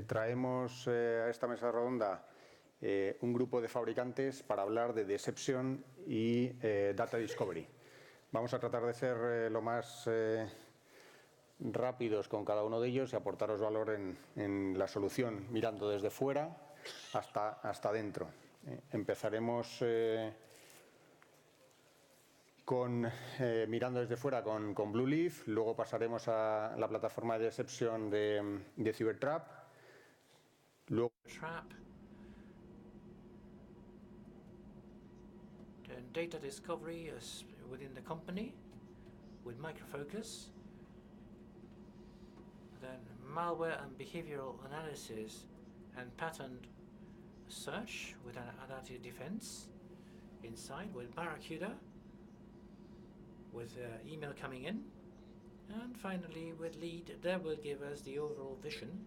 traemos a esta mesa redonda un grupo de fabricantes para hablar de deception y data discovery. Vamos a tratar de ser lo más rápidos con cada uno de ellos y aportaros valor en la solución, mirando desde fuera hasta dentro. Empezaremos mirando desde fuera con Blueleaf, luego pasaremos a la plataforma de deception de Cybertrap, luego and data discovery is within the company with Microfocus, then malware and behavioral analysis and pattern search with an adaptive defense inside with Barracuda, with email coming in, and finally with lead that will give us the overall vision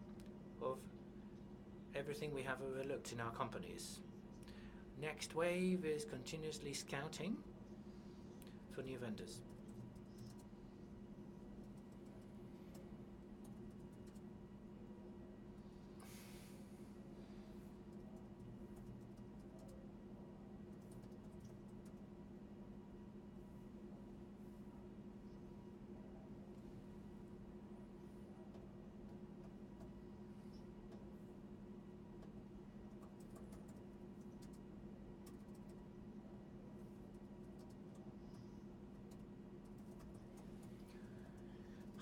of everything we have overlooked in our companies. Next wave is continuously scouting for new vendors.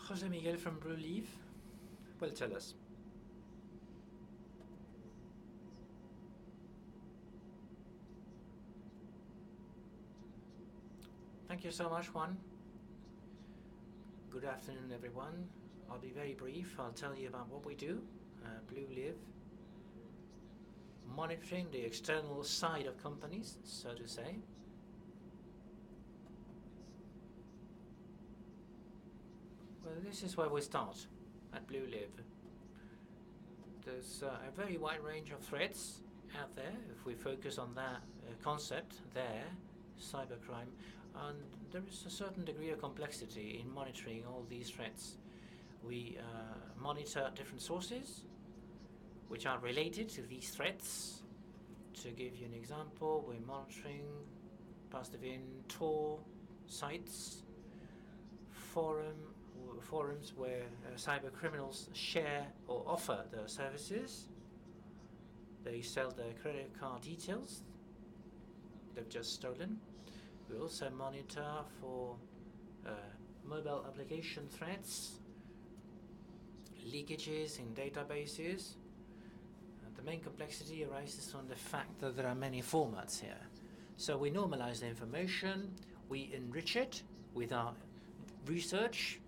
Jose Miguel from Blueleaf will tell us. Thank you so much, Juan. Good afternoon, everyone. I'll be very brief. I'll tell you about what we do. Blueleaf, monitoring the external side of companies, so to say. Well, this is where we start at Blueleaf. There's a very wide range of threats out there. If we focus on that concept there, cybercrime, and there is a certain degree of complexity in monitoring all these threats. We monitor different sources which are related to these threats. To give you an example, we're monitoring Pastivin Tor sites, forums where cyber criminals share or offer their services. They sell their credit card details they've just stolen. We also monitor for mobile application threats, leakages in databases. And the main complexity arises from the fact that there are many formats here. So we normalize the information, we enrich it with our research,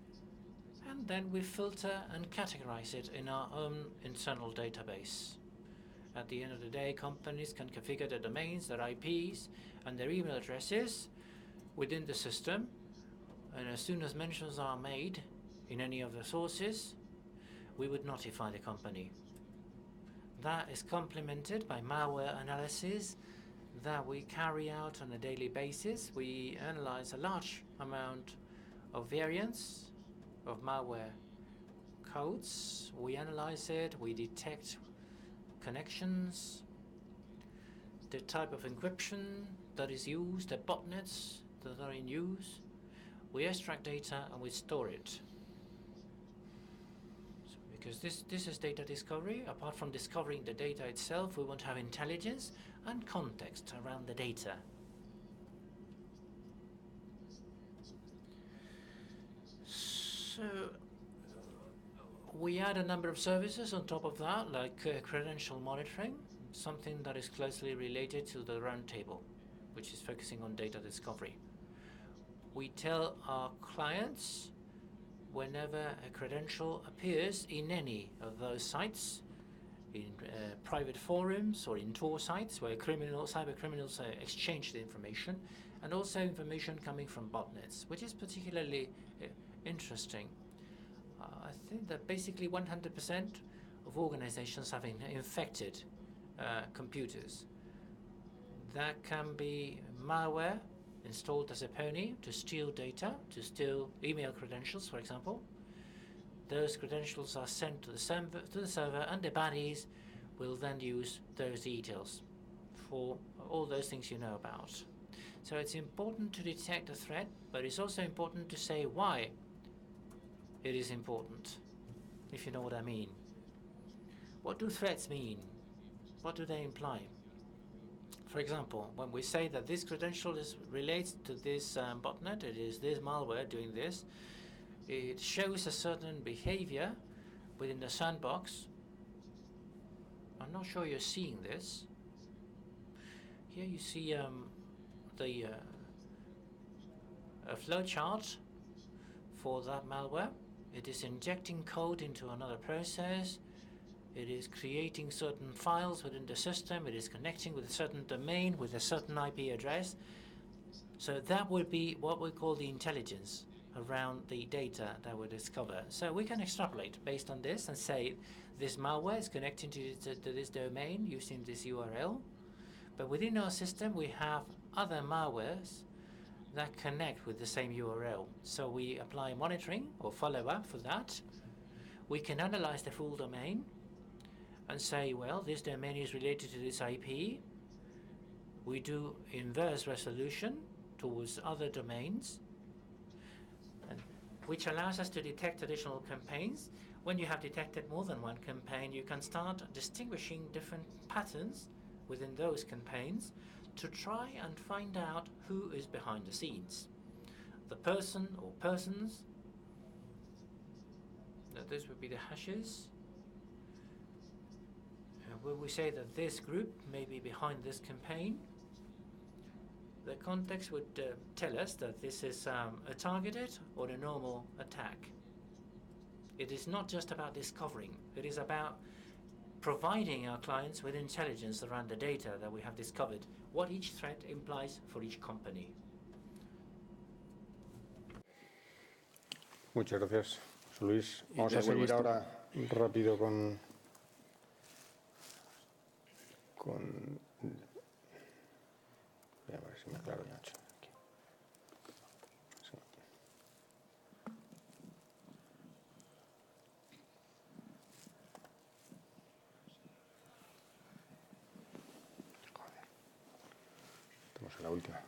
and then we filter and categorize it in our own internal database. At the end of the day, companies can configure their domains, their IPs, and their email addresses within the system, and as soon as mentions are made in any of the sources, we would notify the company. That is complemented by malware analysis that we carry out on a daily basis. We analyze a large amount of variants of malware codes. We analyze it, we detect connections, the type of encryption that is used, the botnets that are in use. We extract data and we store it. So because this is data discovery. Apart from discovering the data itself, we want to have intelligence and context around the data. So we add a number of services on top of that, like credential monitoring, something that is closely related to the roundtable, which is focusing on data discovery. We tell our clients whenever a credential appears in any of those sites, in private forums or in Tor sites where cyber criminals exchange the information, and also information coming from botnets, which is particularly interesting. I think that basically 100% of organizations have infected computers. That can be malware installed as a pony to steal data, to steal email credentials, for example. those credentials are sent to the server, and the baddies will then use those details for all those things you know about. So it's important to detect a threat, but it's also important to say why it is important, if you know what I mean. What do threats mean? What do they imply? For example, when we say that this credential relates to this botnet, it is this malware doing this, it shows a certain behavior within the sandbox. I'm not sure you're seeing this. Here you see a flowchart for that malware. It is injecting code into another process. It is creating certain files within the system. It is connecting with a certain domain with a certain IP address. So that would be what we call the intelligence around the data that we discover. So we can extrapolate based on this and say this malware is connecting to this domain using this URL. But within our system, we have other malwares that connect with the same URL. So we apply monitoring or follow-up for that. We can analyze the full domain and say, well, this domain is related to this IP. We do inverse resolution towards other domains, which allows us to detect additional campaigns. When you have detected more than one campaign, you can start distinguishing different patterns within those campaigns to try and find out who is behind the scenes. The person or persons, those would be the hashes. When we say that this group may be behind this campaign, the context would tell us that this is a targeted or a normal attack. It is not just about discovering. It is about providing our clients with intelligence around the data that we have discovered, what each threat implies for each company. Muchas gracias, Luis. Vamos a seguir ahora rápido con voy a ver si me aclaro ya. Aquí. Sí. Joder. Estamos en la última.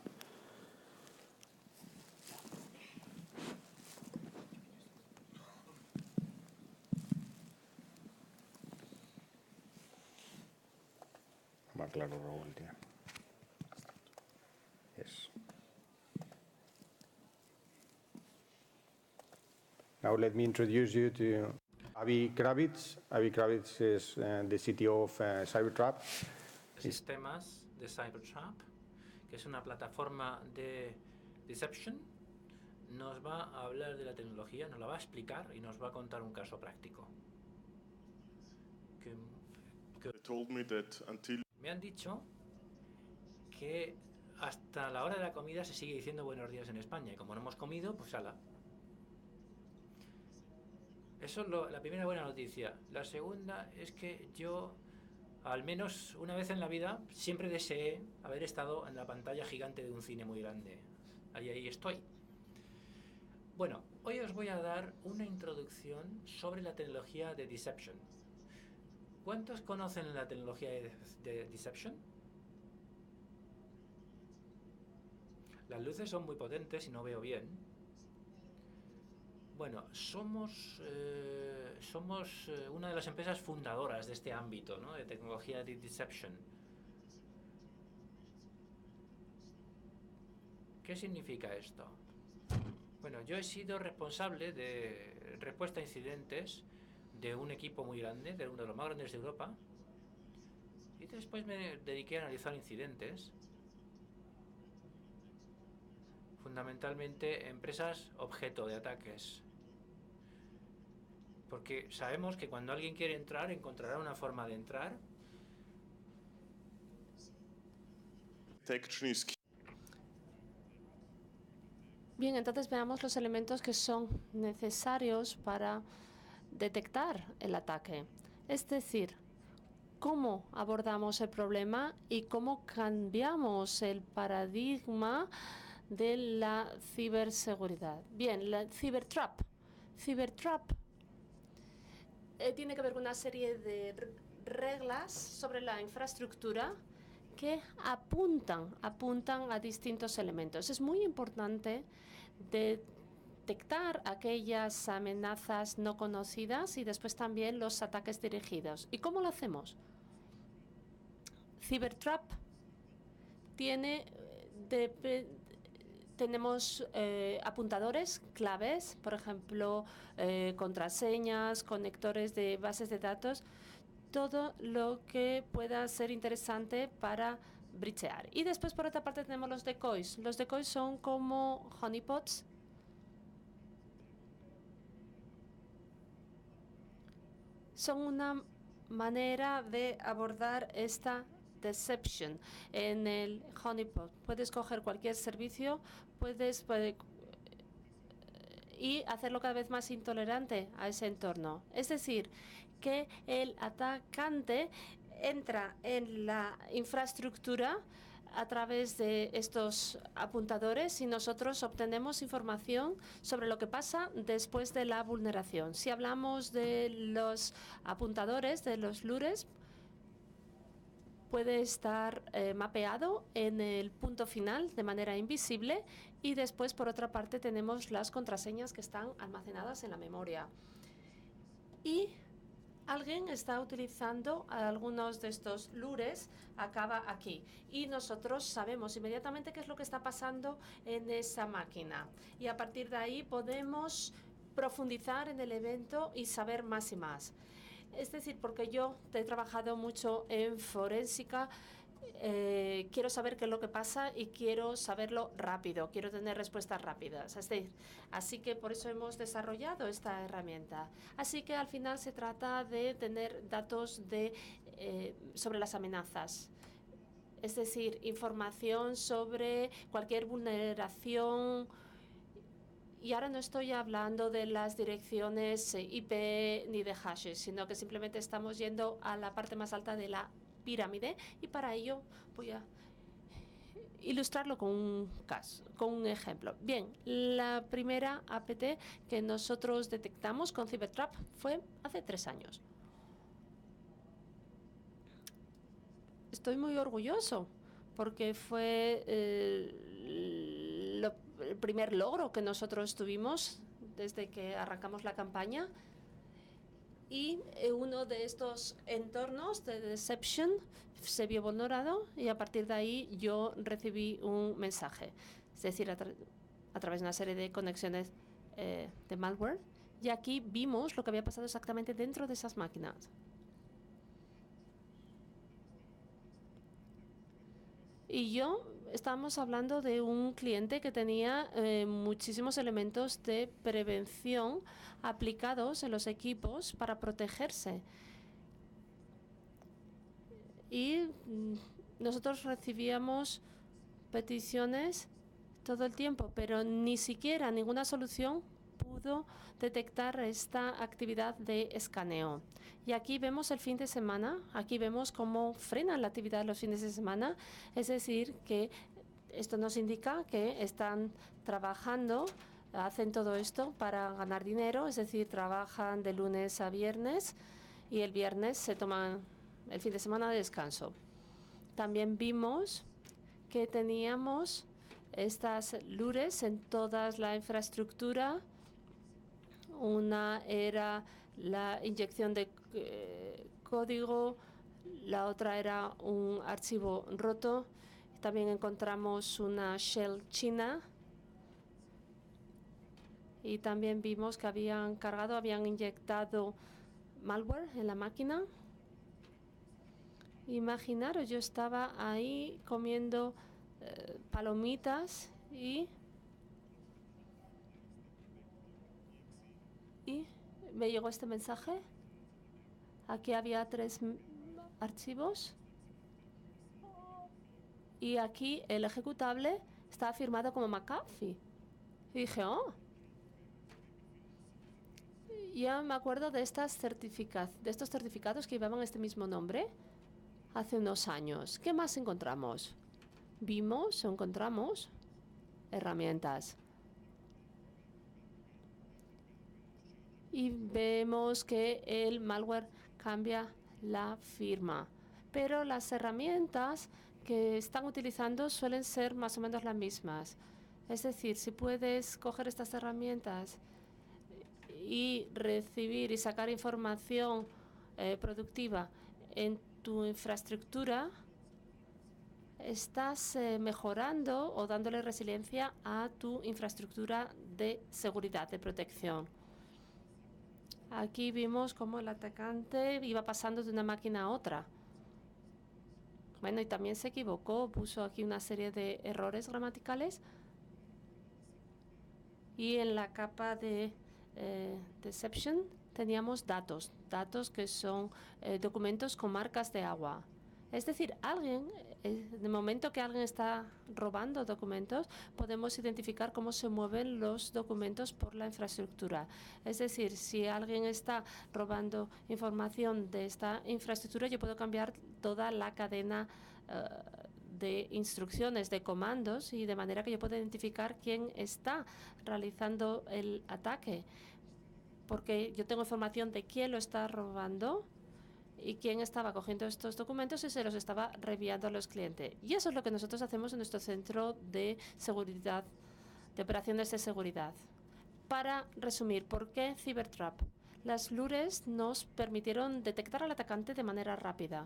Más claro, Raúl, tío. Yes. Now let me introduce you to Avi Kravitz. Avi Kravitz is the CTO of Cybertrap. Sistemas de Cybertrap, que es una plataforma de deception, nos va a hablar de la tecnología, nos la va a explicar y nos va a contar un caso práctico. Me han dicho que hasta la hora de la comida se sigue diciendo buenos días en España y como no hemos comido, pues ala. Eso es la primera buena noticia. La segunda es que yo, al menos una vez en la vida, siempre deseé haber estado en la pantalla gigante de un cine muy grande. Ahí estoy. Bueno, hoy os voy a dar una introducción sobre la tecnología de deception. ¿Cuántos conocen la tecnología de deception? Las luces son muy potentes y no veo bien. Bueno, somos una de las empresas fundadoras de este ámbito, ¿no?, de tecnología de deception. ¿Qué significa esto? Bueno, yo he sido responsable de respuesta a incidentes de un equipo muy grande, de uno de los más grandes de Europa, y después me dediqué a analizar incidentes, fundamentalmente empresas objeto de ataques, porque sabemos que cuando alguien quiere entrar encontrará una forma de entrar. Bien, entonces veamos los elementos que son necesarios para detectar el ataque. Es decir, cómo abordamos el problema y cómo cambiamos el paradigma de la ciberseguridad. Bien, la Cybertrap. Cybertrap tiene que ver con una serie de reglas sobre la infraestructura que apuntan a distintos elementos. Es muy importante detectar aquellas amenazas no conocidas y después también los ataques dirigidos. ¿Y cómo lo hacemos? Cybertrap tenemos apuntadores claves, por ejemplo, contraseñas, conectores de bases de datos, todo lo que pueda ser interesante para breachear. Y después, por otra parte, tenemos los decoys. Los decoys son como honeypots. Son una manera de abordar esta deception en el honeypot. Puedes coger cualquier servicio, y hacerlo cada vez más intolerante a ese entorno. Es decir, que el atacante entra en la infraestructura a través de estos apuntadores y nosotros obtenemos información sobre lo que pasa después de la vulneración. Si hablamos de los apuntadores, de los lures, puede estar mapeado en el punto final de manera invisible y después, por otra parte, tenemos las contraseñas que están almacenadas en la memoria. Y alguien está utilizando algunos de estos lures, acaba aquí. Y nosotros sabemos inmediatamente qué es lo que está pasando en esa máquina. Y a partir de ahí podemos profundizar en el evento y saber más y más. Es decir, porque yo he trabajado mucho en forénsica, quiero saber qué es lo que pasa y quiero saberlo rápido, quiero tener respuestas rápidas. Así que por eso hemos desarrollado esta herramienta. Así que al final se trata de tener datos sobre las amenazas. Es decir, información sobre cualquier vulneración. Y ahora no estoy hablando de las direcciones IP ni de hashes, sino que simplemente estamos yendo a la parte más alta de la pirámide y para ello voy a ilustrarlo con un ejemplo. Bien, la primera APT que nosotros detectamos con Cybertrap fue hace 3 años. Estoy muy orgulloso porque fue el primer logro que nosotros tuvimos desde que arrancamos la campaña. Y uno de estos entornos de deception se vio vulnerado y a partir de ahí yo recibí un mensaje. Es decir, a través de una serie de conexiones de malware. Y aquí vimos lo que había pasado exactamente dentro de esas máquinas. Y estábamos hablando de un cliente que tenía muchísimos elementos de prevención aplicados en los equipos para protegerse. Y nosotros recibíamos peticiones todo el tiempo, pero ni siquiera ninguna solución pudo detectar esta actividad de escaneo. Y aquí vemos el fin de semana, aquí vemos cómo frenan la actividad los fines de semana, es decir, que esto nos indica que están trabajando, hacen todo esto para ganar dinero, es decir, trabajan de lunes a viernes y el viernes se toman el fin de semana de descanso. También vimos que teníamos estas lures en toda la infraestructura. Una era la inyección de código, la otra era un archivo roto. También encontramos una shell china y también vimos que habían inyectado malware en la máquina. Imaginaros, yo estaba ahí comiendo palomitas y me llegó este mensaje. Aquí había 3 archivos y aquí el ejecutable estaba firmado como McAfee. Y dije, oh. Ya me acuerdo de estos certificados que llevaban este mismo nombre hace unos años. ¿Qué más encontramos? Encontramos herramientas. y vemos que el malware cambia la firma. Pero las herramientas que están utilizando suelen ser más o menos las mismas. Es decir, si puedes coger estas herramientas y recibir y sacar información productiva en tu infraestructura, estás mejorando o dándole resiliencia a tu infraestructura de seguridad, de protección. Aquí vimos cómo el atacante iba pasando de una máquina a otra. Bueno, y también se equivocó, puso aquí una serie de errores gramaticales. Y en la capa de deception teníamos datos que son documentos con marcas de agua. Es decir, en el momento que alguien está robando documentos, podemos identificar cómo se mueven los documentos por la infraestructura. Es decir, si alguien está robando información de esta infraestructura, yo puedo cambiar toda la cadena de instrucciones, de comandos, y de manera que yo pueda identificar quién está realizando el ataque. Porque yo tengo información de quién lo está robando y quién estaba cogiendo estos documentos y se los estaba reenviando a los clientes. Y eso es lo que nosotros hacemos en nuestro centro de seguridad, de operaciones de seguridad. Para resumir, ¿por qué Cybertrap? Las lures nos permitieron detectar al atacante de manera rápida.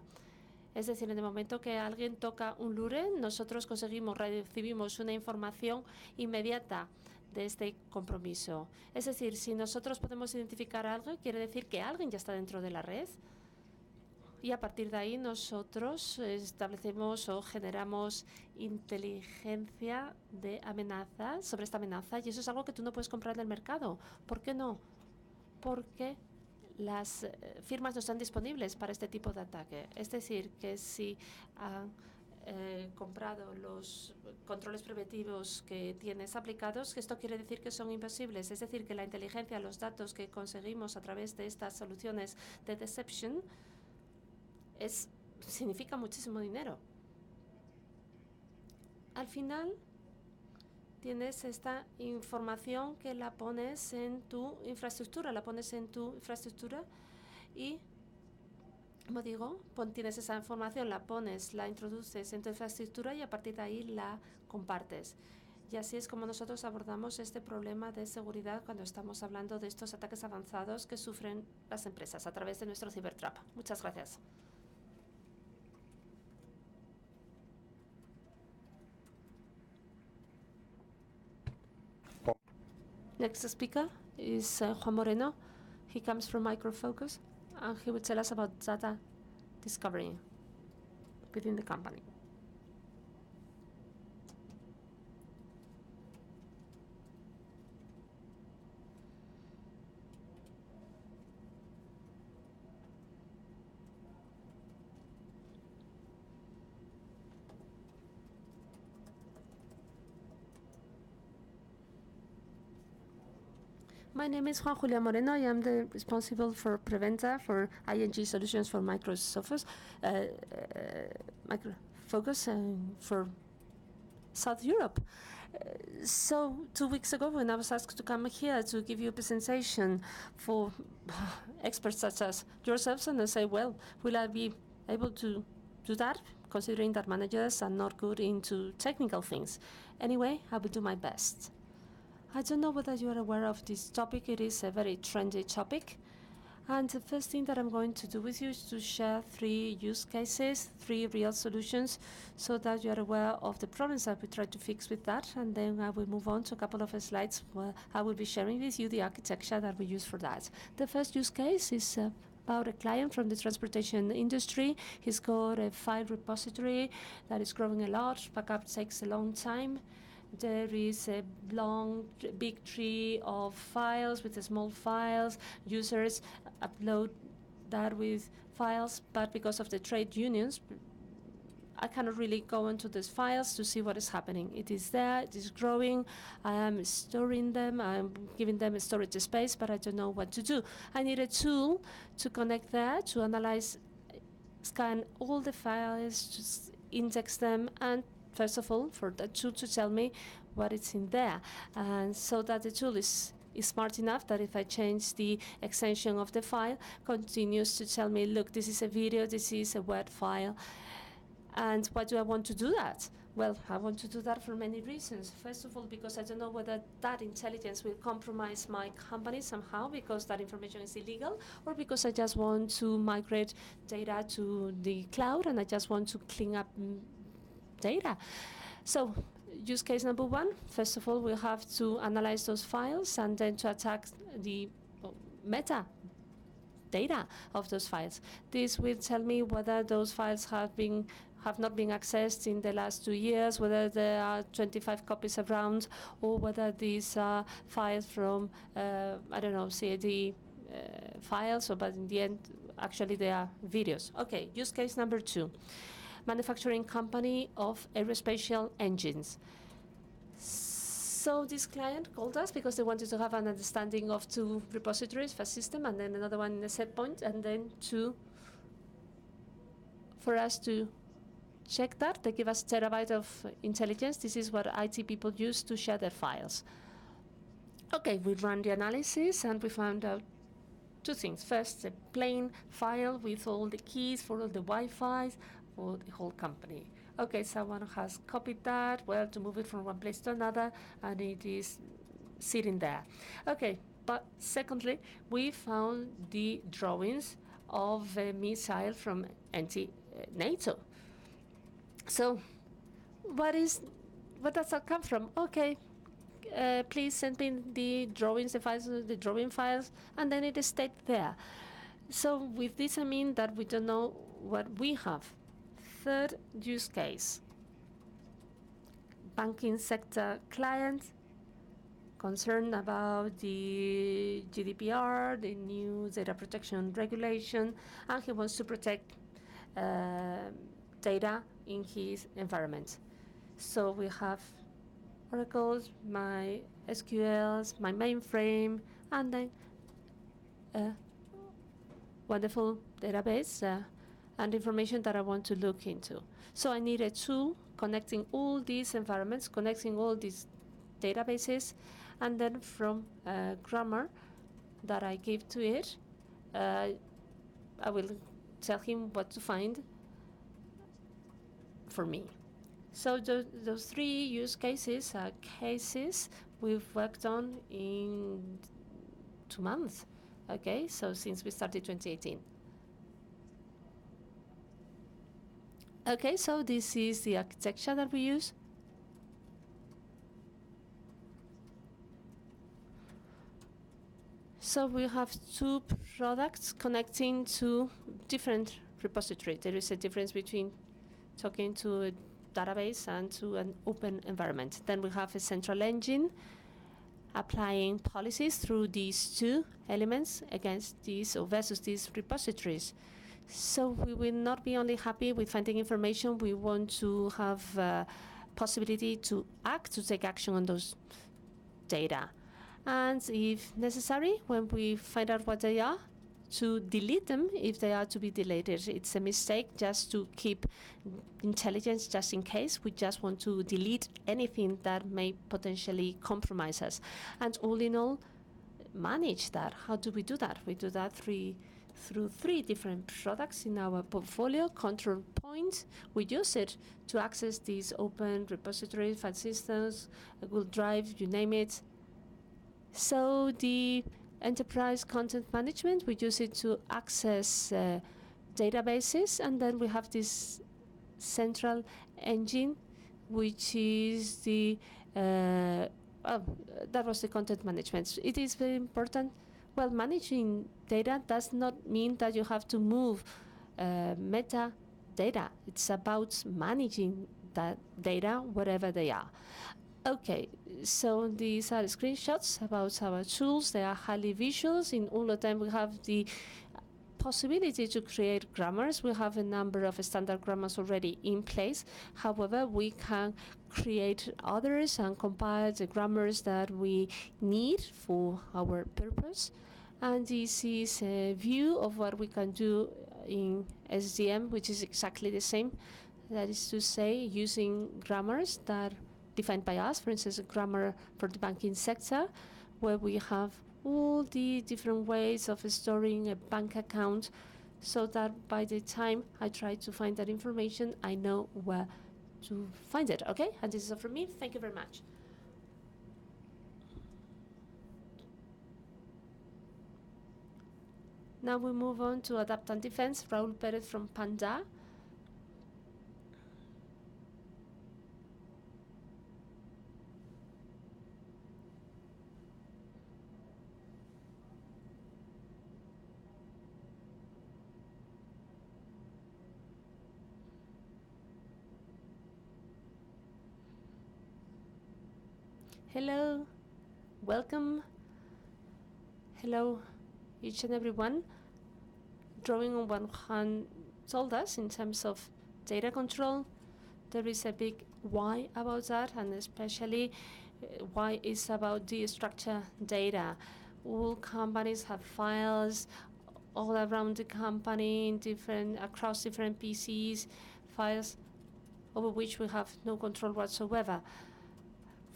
Es decir, en el momento que alguien toca un lure, nosotros recibimos una información inmediata de este compromiso. Es decir, si nosotros podemos identificar algo, quiere decir que alguien ya está dentro de la red. Y a partir de ahí nosotros establecemos o generamos inteligencia de amenazas sobre esta amenaza, y eso es algo que tú no puedes comprar en el mercado. ¿Por qué no? Porque las firmas no están disponibles para este tipo de ataque. Es decir, que si han comprado los controles preventivos que tienes aplicados, esto quiere decir que son imposibles. Es decir, que la inteligencia, los datos que conseguimos a través de estas soluciones de deception significa muchísimo dinero. Al final, tienes esta información que la pones en tu infraestructura, y, como digo, tienes esa información, la introduces en tu infraestructura y a partir de ahí la compartes. Y así es como nosotros abordamos este problema de seguridad cuando estamos hablando de estos ataques avanzados que sufren las empresas a través de nuestro Cybertrap. Muchas gracias. Next speaker is Juan Moreno. He comes from Micro Focus, and he will tell us about data discovery within the company. My name is Juan Julián Moreno. I am the responsible for Preventa for ENG solutions for Micro Focus for South Europe. So 2 weeks ago, when I was asked to come here to give you a presentation for experts such as yourselves, and I say, well, will I be able to do that, considering that managers are not good into technical things? Anyway, I will do my best. I don't know whether you are aware of this topic. It is a very trendy topic. And the first thing that I'm going to do with you is to share 3 use cases, 3 real solutions, so that you are aware of the problems that we try to fix with that. And then I will move on to a couple of slides where I will be sharing with you the architecture that we use for that. The first use case is about a client from the transportation industry. He's got a file repository that is growing a lot. Backup takes a long time. There is a long, big tree of files with the small files. Users upload that with files, but because of the trade unions, I cannot really go into these files to see what is happening. It is there, it is growing, I am storing them, I'm giving them a storage space, but I don't know what to do. I need a tool to connect there, to analyze, scan all the files, just index them, and first of all, for the tool to tell me what is in there, and so that the tool is is smart enough that if I change the extension of the file, continues to tell me, look, this is a video, this is a Word file. And why do I want to do that? Well, I want to do that for many reasons. First of all, because I don't know whether that intelligence will compromise my company somehow because that information is illegal, or because I just want to migrate data to the cloud and I just want to clean up data. So use case number one, first of all, we have to analyze those files and then to attack the meta data of those files. This will tell me whether those files have not been accessed in the last 2 years, whether there are 25 copies around, or whether these are files from, I don't know, CAD files, but in the end, actually they are videos. Okay, use case number two, manufacturing company of aerospatial engines. So this client called us because they wanted to have an understanding of 2 repositories, first system, and then another one in a set point, and then for us to check that. They give us terabyte of intelligence. This is what IT people use to share their files. Okay, we ran the analysis and we found out 2 things. First, a plain file with all the keys for all the Wi-Fi for the whole company. Okay, someone has copied that, well, to move it from one place to another, and it is sitting there. Okay, but secondly, we found the drawings of a missile from NATO. So, what does that come from? Okay, please send me the drawings, the drawing files, and then it stayed there. So with this, I mean that we don't know what we have. Third use case, banking sector client concerned about the GDPR, the new data protection regulation, and he wants to protect data in his environment. So we have oracles, my SQLs, my mainframe, and then a wonderful database and information that I want to look into. So I need a tool connecting all these environments, connecting all these databases, and then from grammar that I give to it, I will tell him what to find for me. So those 3 use cases are cases we've worked on in 2 months. Okay, so since we started 2018. Okay, so this is the architecture that we use. So we have 2 products connecting to different repositories. There is a difference between talking to a database and to an open environment. Then we have a central engine applying policies through these 2 elements against these or versus these repositories. So we will not be only happy with finding information, we want to have possibility to act, to take action on those data. And if necessary, when we find out what they are, to delete them if they are to be deleted. It's a mistake just to keep intelligence just in case. We just want to delete anything that may potentially compromise us. And all in all, manage that. How do we do that? We do that through 3 different products in our portfolio. Control Point, we use it to access these open repositories, file systems, Google Drive, you name it. So the enterprise content management, we use it to access databases, and then we have this central engine, which is the that was the content management. It is very important. Well, managing data does not mean that you have to move metadata. It's about managing that data wherever they are. Okay, so these are screenshots about our tools. They are highly visual. In all of them, we have the possibility to create grammars. We have a number of standard grammars already in place. However, we can create others and compile the grammars that we need for our purpose. And this is a view of what we can do in SDM, which is exactly the same. That is to say, using grammars that defined by us, for instance, a grammar for the banking sector. where we have all the different ways of storing a bank account, so that by the time I try to find that information, I know where to find it. Okay, and this is all from me. Thank you very much. Now we move on to Adapt and Defense. Raúl Pérez from Panda. Hello, welcome. Hello, each and everyone. Drawing on what Juan told us in terms of data control, there is a big why about that, and especially why it's about the structured data. All companies have files all around the company, across different PCs, files over which we have no control whatsoever.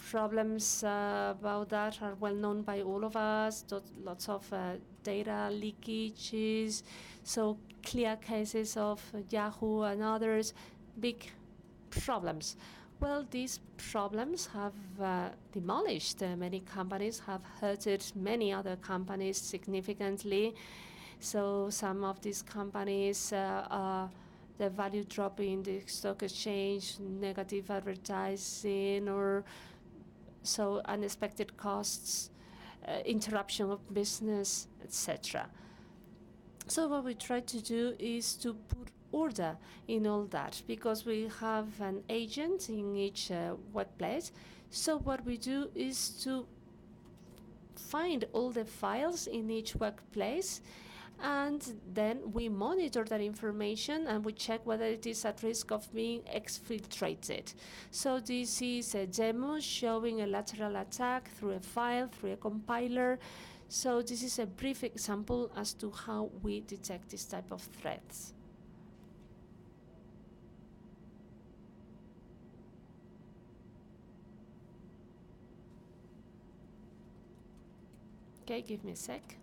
Problems about that are well known by all of us. Lots of data leakages, so clear cases of Yahoo and others, big problems. Well, these problems have demolished many companies, have hurted many other companies significantly. So some of these companies are the value drop in the stock exchange, negative advertising, or so unexpected costs, interruption of business, etc. So what we try to do is to put order in all that, because we have an agent in each workplace. So what we do is to find all the files in each workplace, and then we monitor that information and we check whether it is at risk of being exfiltrated. So this is a demo showing a lateral attack through a file, through a compiler. So this is a brief example as to how we detect this type of threats. Okay, give me a sec.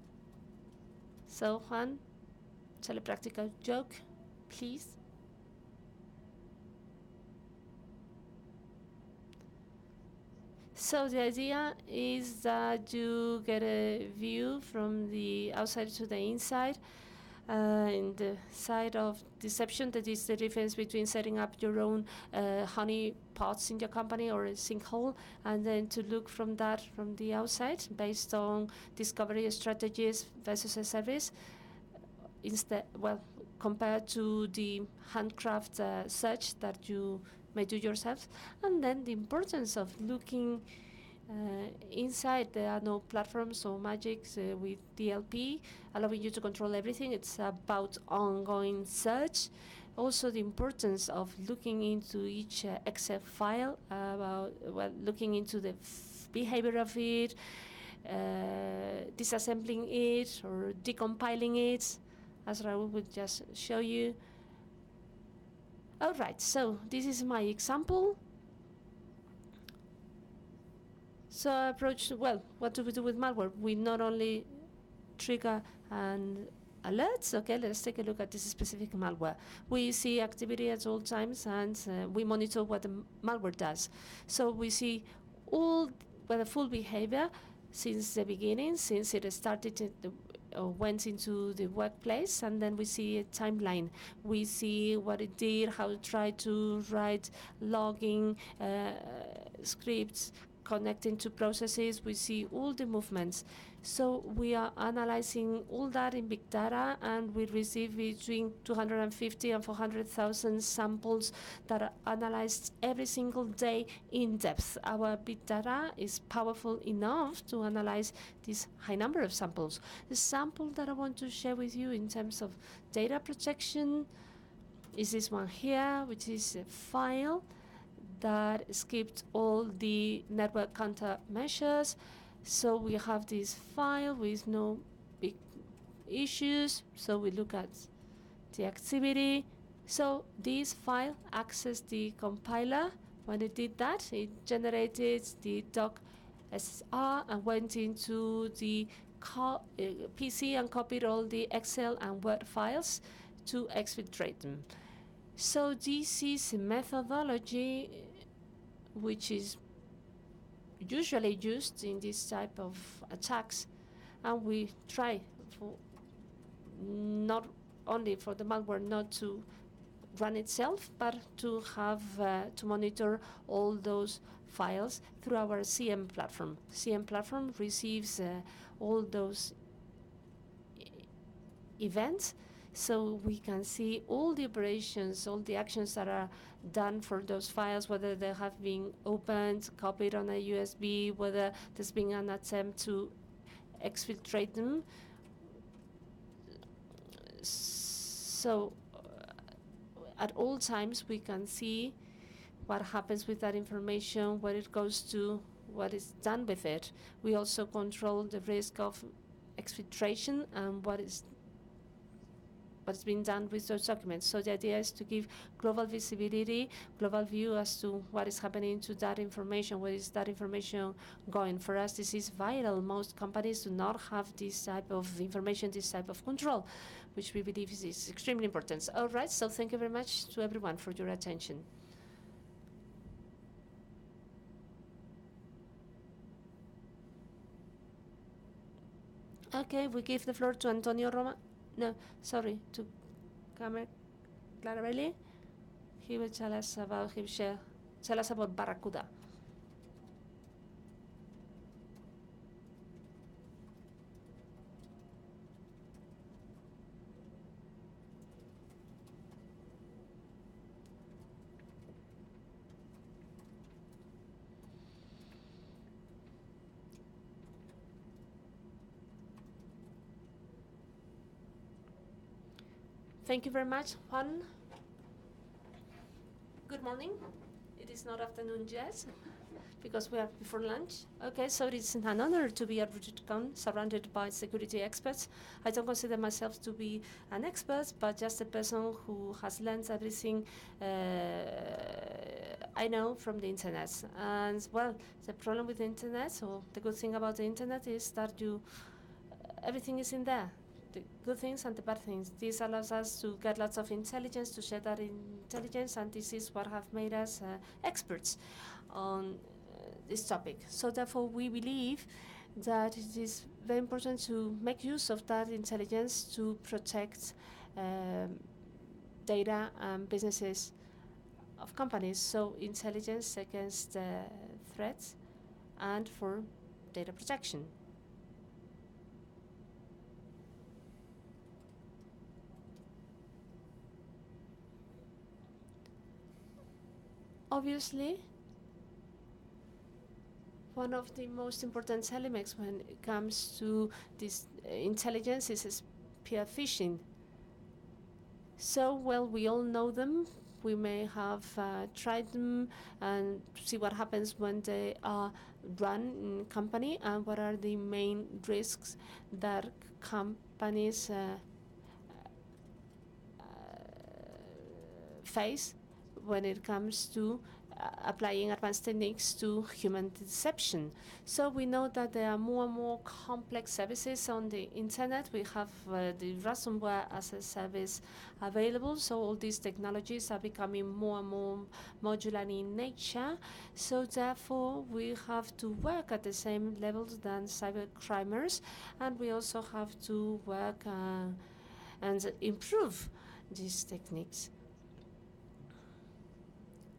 So Juan, tell a practical joke, please. So the idea is that you get a view from the outside to the inside. In the side of deception, that is the difference between setting up your own honey pots in your company or a sinkhole, and then to look from that from the outside based on discovery strategies versus a service. Instead, well, compared to the handcraft search that you may do yourself, and then the importance of looking inside. There are no platforms or magics with DLP allowing you to control everything. It's about ongoing search. Also, the importance of looking into each Excel file, about looking into the behavior of it, disassembling it or decompiling it, as Raúl would just show you. All right, so this is my example. So approach, well, what do we do with malware? We not only trigger an alerts. Okay, let's take a look at this specific malware. We see activity at all times, and we monitor what the malware does. So we see all the full behavior since the beginning, since it started went into the workplace, and then we see a timeline. We see what it did, how it tried to write logging scripts, connecting to processes. We see all the movements. So we are analyzing all that in big data, and we receive between 250 and 400,000 samples that are analyzed every single day in depth. Our big data is powerful enough to analyze this high number of samples. The sample that I want to share with you in terms of data protection is this one here, which is a file that skipped all the network countermeasures. So we have this file with no big issues. So we look at the activity. So this file accessed the compiler. When it did that, it generated the doc SSR and went into the PC and copied all the Excel and Word files to exfiltrate them. So this is a methodology which is usually used in this type of attacks, and we try for not only for the malware not to run itself, but to have to monitor all those files through our CM platform. CM platform receives all those events, so we can see all the operations, all the actions that are done for those files, whether they have been opened, copied on a USB, whether there's been an attempt to exfiltrate them. So at all times we can see what happens with that information, where it goes to, what is done with it. We also control the risk of exfiltration and what's being done with those documents. So the idea is to give global visibility, global view as to what is happening to that information, where is that information going. For us, this is vital. Most companies do not have this type of information, this type of control, which we believe is extremely important. All right, so thank you very much to everyone for your attention. Okay, we give the floor to Antonio Roma. No, sorry, to Camer Claravelli. He will tell us about Barracuda. Thank you very much, Juan. Good morning. It is not afternoon yet, because we are before lunch. Okay, so it's an honor to be at RootedCON, surrounded by security experts. I don't consider myself to be an expert, but just a person who has learned everything I know from the internet. And well, the problem with the internet, or the good thing about the internet, is that everything is in there. The good things and the bad things. This allows us to get lots of intelligence, to share that intelligence, and this is what have made us experts on this topic. So therefore, we believe that it is very important to make use of that intelligence to protect data and businesses of companies. So intelligence against threats and for data protection. Obviously, one of the most important elements when it comes to this intelligence is spear phishing. So, well, we all know them. We may have tried them and see what happens when they are run in company and what are the main risks that companies face when it comes to applying advanced techniques to human deception. So we know that there are more and more complex services on the internet. We have the ransomware as a service available. So all these technologies are becoming more and more modular in nature. So therefore, we have to work at the same levels than cybercrimers, and we also have to work and improve these techniques.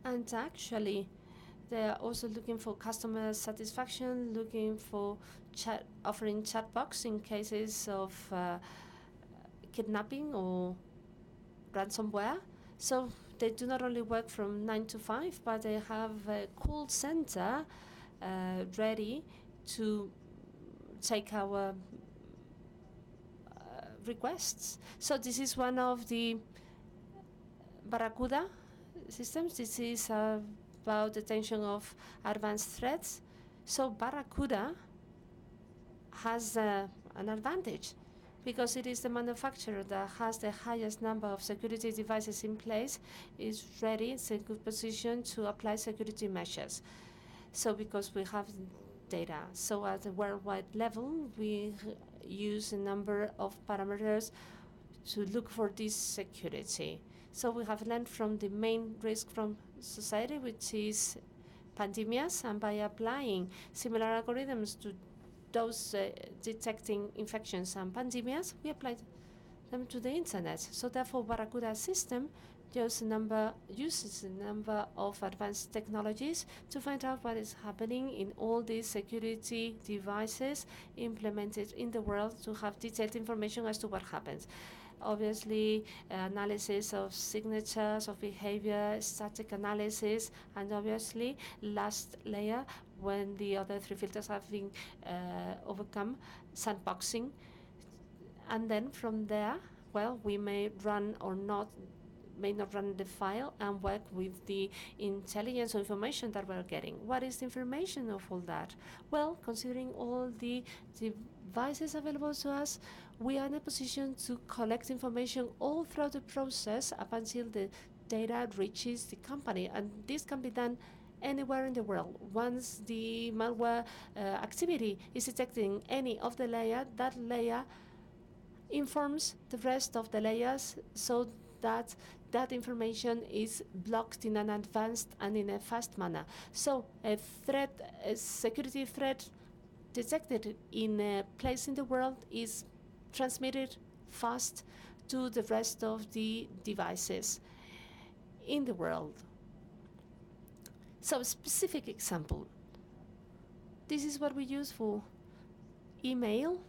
And actually, they are also looking for customer satisfaction, looking for offering chat box in cases of kidnapping or ransomware. So they do not only work from 9 to 5, but they have a call center ready to take our requests. So this is one of the Barracuda systems. This is about detection of advanced threats. So Barracuda has an advantage because it is the manufacturer that has the highest number of security devices in place, is ready, it's in a good position to apply security measures. So because we have data. So at the worldwide level, we use a number of parameters to look for this security. So we have learned from the main risk from society, which is pandemics, and by applying similar algorithms to those detecting infections and pandemics, we applied them to the internet. So therefore, Barracuda system uses a number of advanced technologies to find out what is happening in all these security devices implemented in the world to have detailed information as to what happens. Obviously, analysis of signatures, of behavior, static analysis, and obviously, last layer, when the other three filters have been overcome, sandboxing. And then from there, well, we may run or may not run the file and work with the intelligence or information that we're getting. What is the information of all that? Well, considering all the devices available to us, we are in a position to collect information all throughout the process up until the data reaches the company. And this can be done anywhere in the world. Once the malware activity is detecting any of the layer, that layer informs the rest of the layers so that that information is blocked in an advanced and in a fast manner. So a security threat detected in a place in the world is transmitted fast to the rest of the devices in the world. So a specific example. This is what we use for email,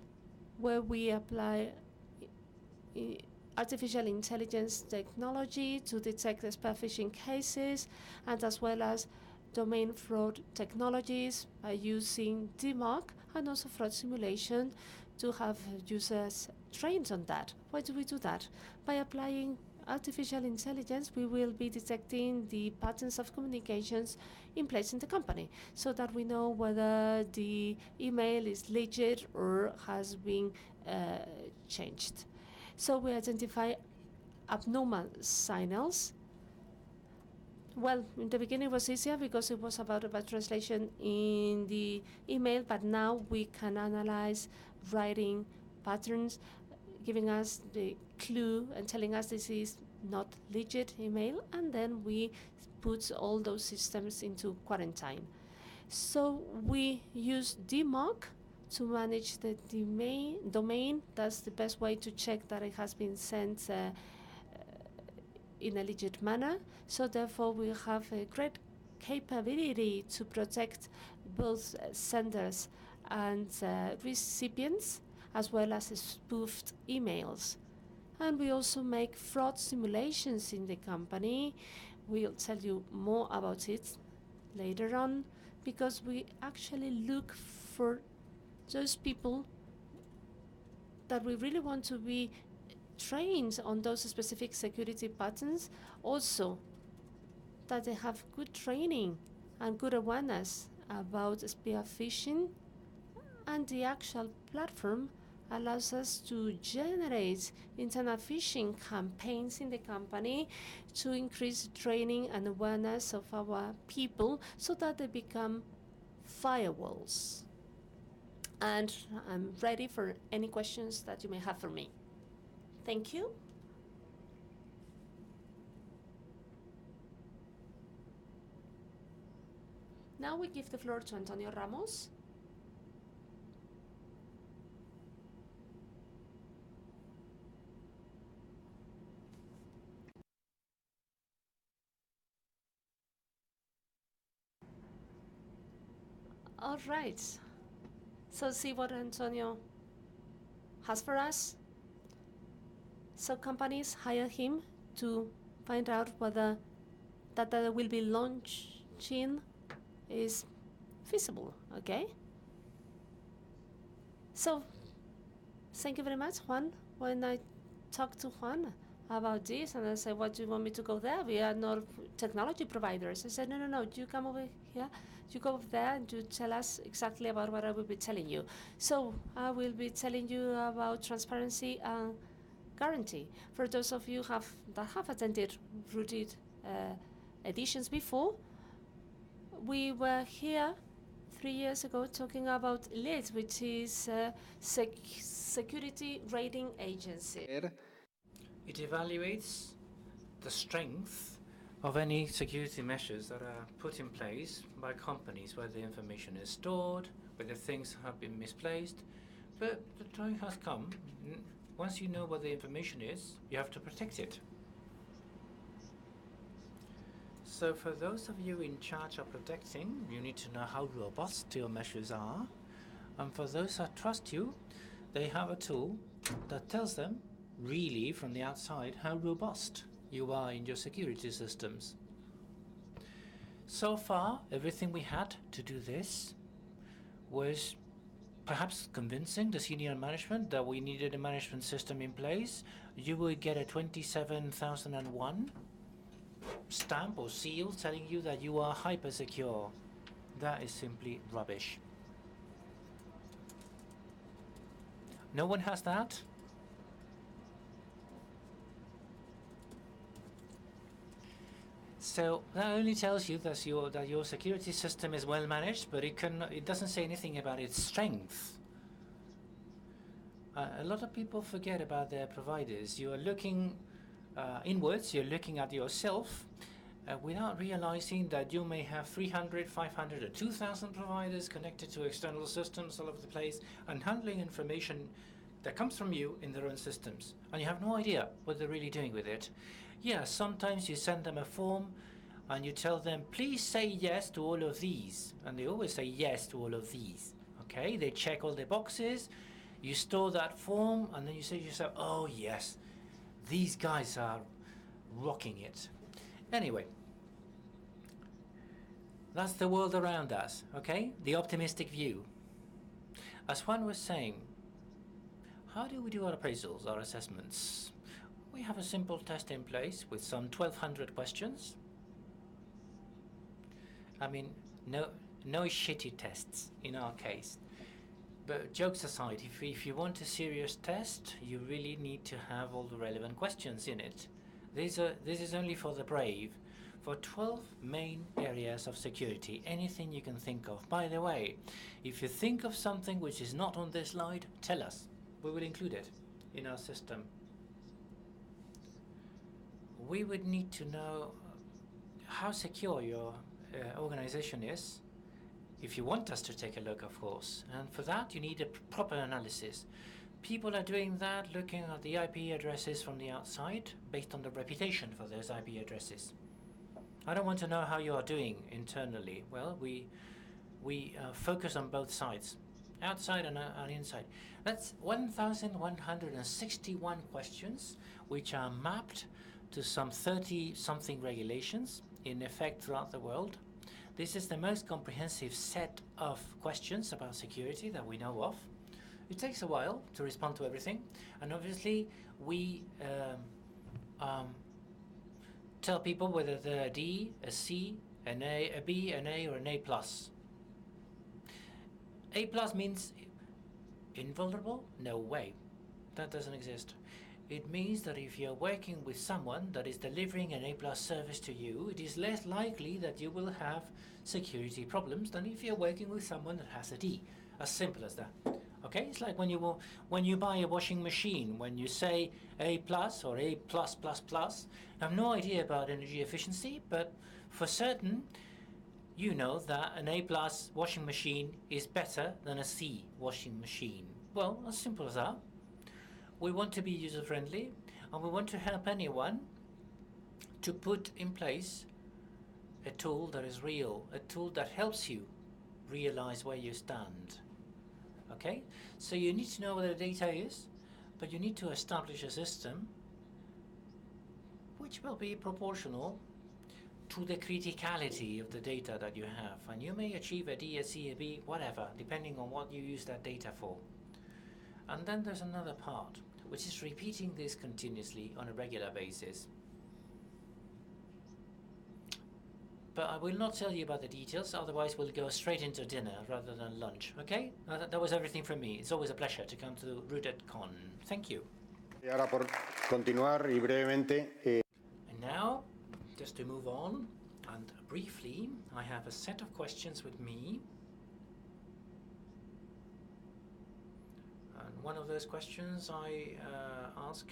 where we apply artificial intelligence technology to detect spear phishing cases, and as well as domain fraud technologies by using DMARC and also fraud simulation to have users trained on that. Why do we do that? By applying artificial intelligence, we will be detecting the patterns of communications in place in the company so that we know whether the email is legit or has been changed. So we identify abnormal signals. Well, in the beginning it was easier because it was about a bad translation in the email, but now we can analyze writing patterns, giving us the clue and telling us this is not legit email, and then we put all those systems into quarantine. So we use DMARC to manage the domain. That's the best way to check that it has been sent in a legit manner. So therefore, we have a great capability to protect both senders and recipients, as well as spoofed emails. And we also make fraud simulations in the company. We'll tell you more about it later on, because we actually look for those people that we really want to be trained on those specific security patterns, also that they have good training and good awareness about spear phishing, and the actual platform allows us to generate internal phishing campaigns in the company to increase training and awareness of our people so that they become firewalls. And I'm ready for any questions that you may have for me. Thank you. Now we give the floor to Antonio Ramos. All right. So see what Antonio has for us. So companies hire him to find out whether that they will be launching is feasible, okay? So thank you very much, Juan. When I talked to Juan about this and I said, what do you want me to go there? We are not technology providers. I said, no, you come over here. You go over there and you tell us exactly about what I will be telling you. So I will be telling you about transparency and guarantee. For those of you that have attended Rooted editions before, we were here 3 years ago talking about LIT, which is a security rating agency. It evaluates the strength of any security measures that are put in place by companies where the information is stored, whether things have been misplaced. But the time has come. Once you know what the information is, you have to protect it. So for those of you in charge of protecting, you need to know how robust your measures are. And for those that trust you, they have a tool that tells them, really from the outside, how robust you are in your security systems. So far, everything we had to do this was perhaps convincing the senior management that we needed a management system in place. You would get a 27001 stamp or seal telling you that you are hyper secure. That is simply rubbish. No one has that? So that only tells you that your security system is well managed, but it doesn't say anything about its strength. A lot of people forget about their providers. You are looking inwards, you're looking at yourself without realizing that you may have 300, 500 or 2,000 providers connected to external systems all over the place and handling information that comes from you in their own systems. And you have no idea what they're really doing with it. Yeah, sometimes you send them a form and you tell them, please say yes to all of these. And they always say yes to all of these. Okay, they check all the boxes. You store that form and then you say to yourself, oh yes, these guys are rocking it. Anyway, that's the world around us, okay? The optimistic view. As Juan was saying, how do we do our appraisals, our assessments? We have a simple test in place with some 1,200 questions. I mean, no shitty tests in our case. But jokes aside, if you want a serious test, you really need to have all the relevant questions in it. This is only for the brave. For 12 main areas of security, anything you can think of. By the way, if you think of something which is not on this slide, tell us. We will include it in our system. We would need to know how secure your organization is, if you want us to take a look, of course. And for that, you need a proper analysis. People are doing that, looking at the IP addresses from the outside, based on the reputation for those IP addresses. I don't want to know how you are doing internally. Well, we focus on both sides, outside and inside. That's 1,161 questions, which are mapped to some 30-something regulations in effect throughout the world. This is the most comprehensive set of questions about security that we know of. It takes a while to respond to everything, and obviously we tell people whether they're a D, a C, an A, a B, an A, or an A+. A+ means invulnerable? No way. That doesn't exist. It means that if you're working with someone that is delivering an A+ service to you, it is less likely that you will have security problems than if you're working with someone that has a D. As simple as that. Okay, it's like when you buy a washing machine, when you say A+ or A+++, I have no idea about energy efficiency, but for certain, you know that an A+ washing machine is better than a C washing machine. Well, as simple as that. We want to be user-friendly, and we want to help anyone to put in place a tool that is real, a tool that helps you realize where you stand. Okay? So you need to know where the data is, but you need to establish a system which will be proportional to the criticality of the data that you have. And you may achieve a D, a C, a B, whatever, depending on what you use that data for. And then there's another part, which is repeating this continuously on a regular basis. But I will not tell you about the details, otherwise we'll go straight into dinner rather than lunch, okay? That was everything from me. It's always a pleasure to come to RootedCON. Thank you. Y ahora por continuar y brevemente. And now, just to move on, and briefly, I have a set of questions with me. one of those questions I ask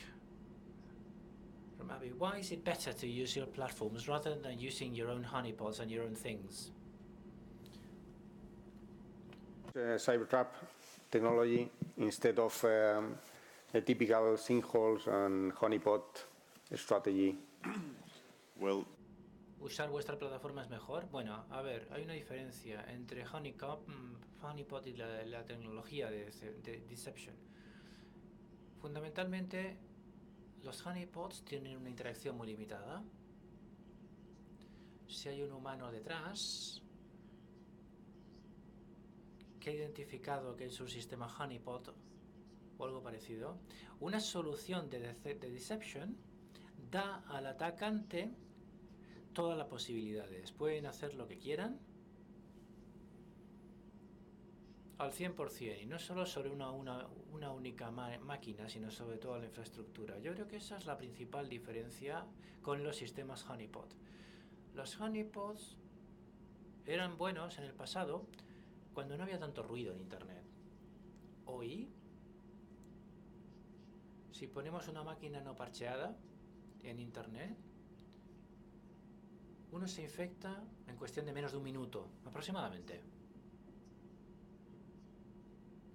from Abby, why is it better to use your platforms rather than using your own honeypots and your own things? Cybertrap technology instead of the typical sinkholes and honeypot strategy. Well, ¿Usar vuestra plataforma es mejor? Bueno, a ver, hay una diferencia entre honeypot y la tecnología de deception. Fundamentalmente, los honeypots tienen una interacción muy limitada. Si hay un humano detrás que ha identificado que es un sistema honeypot o algo parecido, una solución de deception da al atacante todas las posibilidades. Pueden hacer lo que quieran al 100%, y no solo sobre una única máquina, sino sobre toda la infraestructura. Yo creo que esa es la principal diferencia con los sistemas honeypot. Los honeypots eran buenos en el pasado cuando no había tanto ruido en Internet. Hoy, si ponemos una máquina no parcheada en Internet, uno se infecta en cuestión de menos de un minuto, aproximadamente.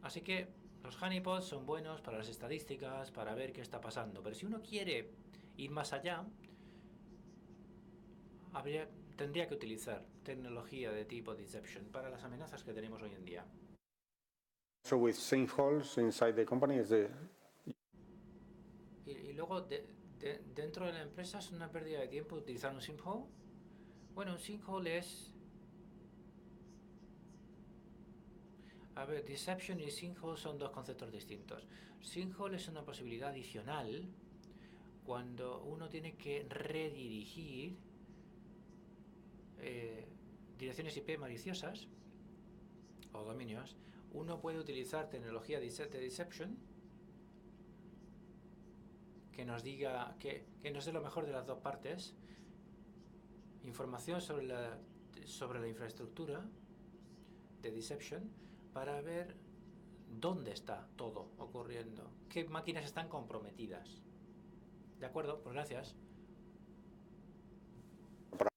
Así que los honeypots son buenos para las estadísticas, para ver qué está pasando. Pero si uno quiere ir más allá, tendría que utilizar tecnología de tipo deception para las amenazas que tenemos hoy en día. So with sinkholes inside the company is the... Y luego dentro de la empresa es una pérdida de tiempo utilizar un sinkhole. Bueno, un sinkhole es... A ver, deception y sinkhole son dos conceptos distintos. Sinkhole es una posibilidad adicional cuando uno tiene que redirigir direcciones IP maliciosas o dominios. Uno puede utilizar tecnología de deception que nos diga que nos dé lo mejor de las dos partes, información sobre la infraestructura de deception, para ver dónde está todo ocurriendo, qué máquinas están comprometidas. ¿De acuerdo? Pues gracias.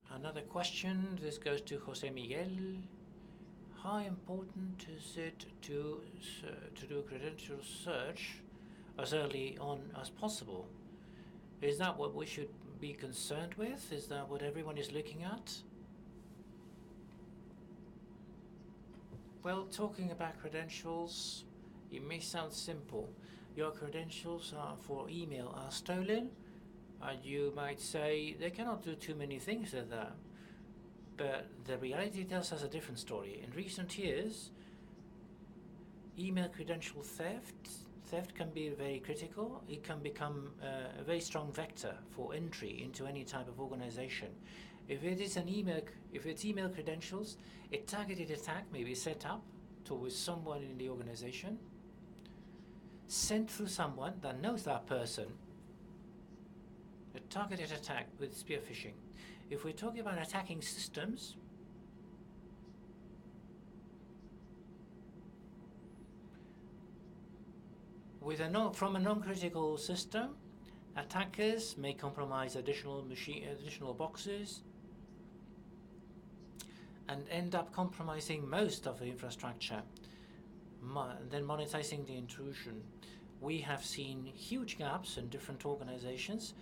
Another question, this goes to José Miguel. How important is it to do credential search as early on as possible? Is that what we should be concerned with? Is that what everyone is looking at? Well, talking about credentials, it may sound simple. Your credentials for email are stolen, and you might say they cannot do too many things with that. But the reality tells us a different story. In recent years, email credential theft can be very critical. It can become a very strong vector for entry into any type of organization. If it's email credentials, a targeted attack may be set up towards someone in the organization, sent through someone that knows that person. A targeted attack with spear phishing. If we're talking about attacking systems, from a non-critical system, attackers may compromise additional boxes and end up compromising most of the infrastructure, then monetizing the intrusion. We have seen huge gaps in different organizations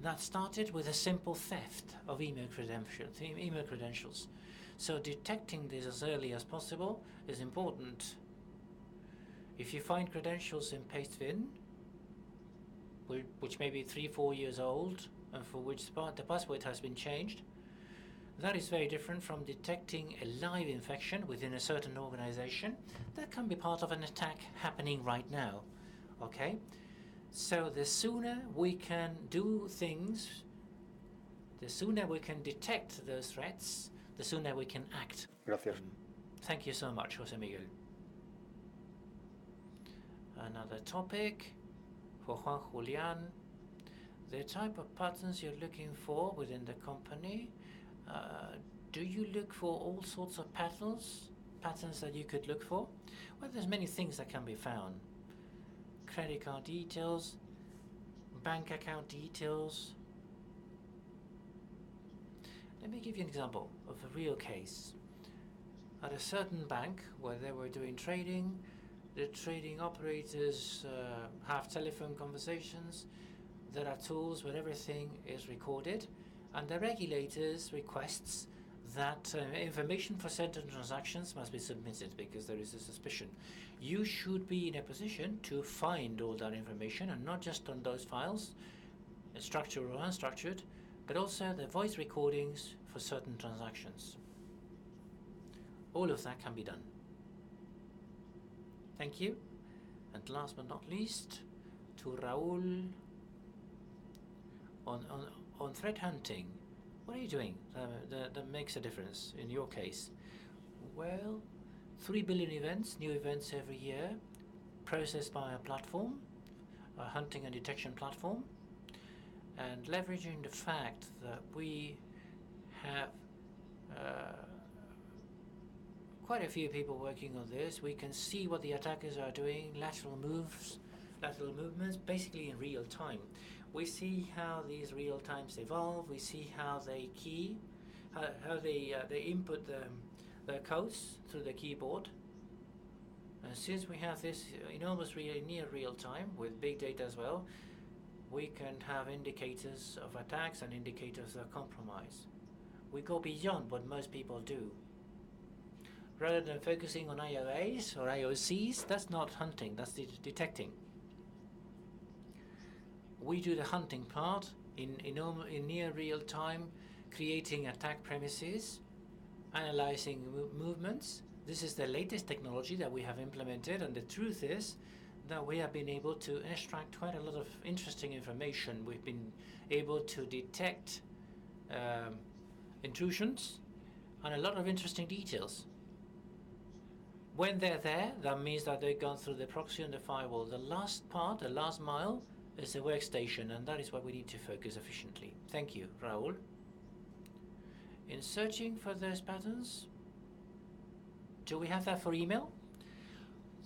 that started with a simple theft of email credentials. So detecting this as early as possible is important. If you find credentials in Pastebin, which may be 3-4 years old, and for which the password has been changed, that is very different from detecting a live infection within a certain organization. That can be part of an attack happening right now, okay? So the sooner we can do things, the sooner we can detect those threats, the sooner we can act. Gracias. Thank you so much, José Miguel. Another topic for Juan Julián. The type of patterns you're looking for within the company. Do you look for all sorts of patterns that you could look for? Well, there's many things that can be found. credit card details, bank account details. Let me give you an example of a real case. At a certain bank where they were doing trading, the trading operators have telephone conversations. There are tools where everything is recorded, and the regulators requests that information for certain transactions must be submitted because there is a suspicion. You should be in a position to find all that information, and not just on those files, structured or unstructured, but also the voice recordings for certain transactions. All of that can be done. Thank you. And last but not least, to Raúl. On threat hunting, what are you doing that makes a difference in your case? Well, 3 billion events, new events every year, processed by a platform, a hunting and detection platform, and leveraging the fact that we have quite a few people working on this, we can see what the attackers are doing, lateral movements, basically in real time. We see how these real times evolve. We see how they how they input the codes through the keyboard. And since we have this in almost near real time with big data as well, we can have indicators of attacks and indicators of compromise. We go beyond what most people do. Rather than focusing on IOAs or IOCs, that's not hunting, that's detecting. We do the hunting part in near real time, creating attack premises, analyzing movements. This is the latest technology that we have implemented, and the truth is that we have been able to extract quite a lot of interesting information. We've been able to detect intrusions and a lot of interesting details. When they're there, that means that they've gone through the proxy and the firewall. The last part, the last mile, is the workstation, and that is what we need to focus efficiently. Thank you, Raúl. In searching for those patterns, do we have that for email?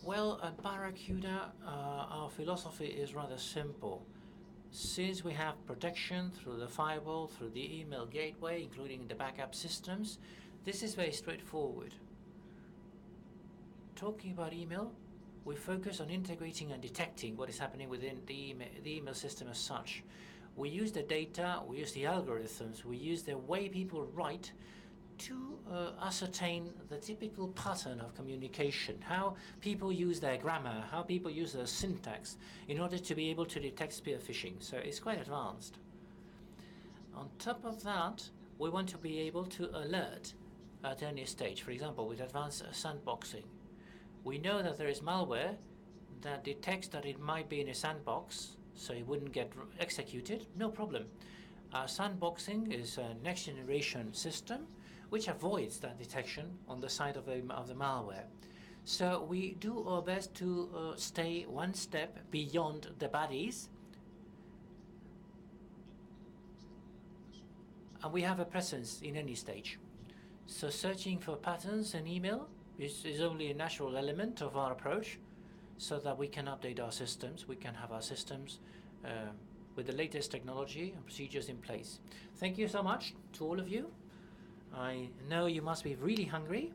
Well, at Barracuda, our philosophy is rather simple. Since we have protection through the firewall, through the email gateway, including the backup systems, this is very straightforward. Talking about email, we focus on integrating and detecting what is happening within the email system as such. We use the data, we use the algorithms, we use the way people write to ascertain the typical pattern of communication, how people use their grammar, how people use their syntax in order to be able to detect spear phishing. So it's quite advanced. On top of that, we want to be able to alert at any stage, for example, with advanced sandboxing. We know that there is malware that detects that it might be in a sandbox, so it wouldn't get executed. No problem. Sandboxing is a next generation system which avoids that detection on the side of the malware. So we do our best to stay one step beyond the baddies, and we have a presence in any stage. So searching for patterns in email is only a natural element of our approach, so that we can update our systems, we can have our systems with the latest technology and procedures in place. Thank you so much to all of you. I know you must be really hungry.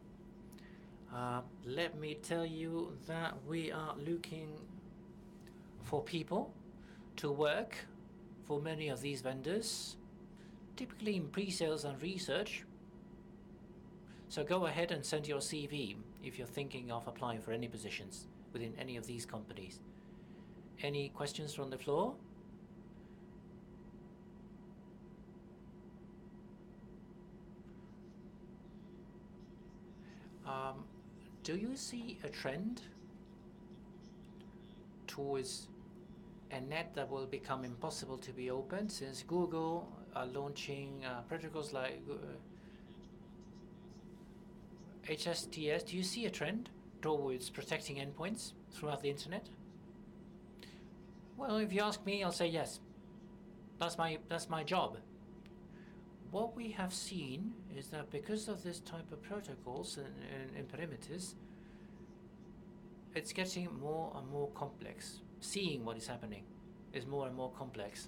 Let me tell you that we are looking for people to work for many of these vendors, typically in pre-sales and research. So go ahead and send your CV if you're thinking of applying for any positions within any of these companies. Any questions from the floor? Do you see a trend towards a net that will become impossible to be opened, since Google are launching protocols like HSTS? Do you see a trend towards protecting endpoints throughout the internet? Well, if you ask me, I'll say yes. That's my job. What we have seen is that because of this type of protocols and perimeters, it's getting more and more complex. seeing what is happening is more and more complex.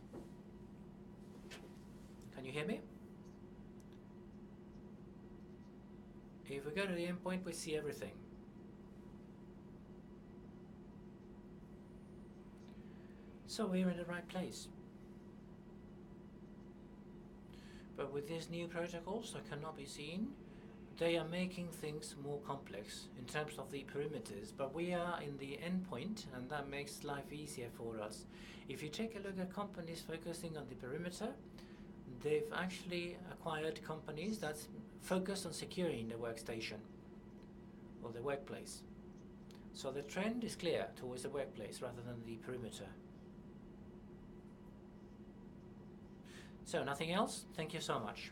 Can you hear me? If we go to the endpoint, we see everything. So we're in the right place. But with these new protocols that cannot be seen, they are making things more complex in terms of the perimeters, but we are in the endpoint, and that makes life easier for us. If you take a look at companies focusing on the perimeter, they've actually acquired companies that focus on securing the workstation or the workplace. So the trend is clear towards the workplace rather than the perimeter. So nothing else? Thank you so much.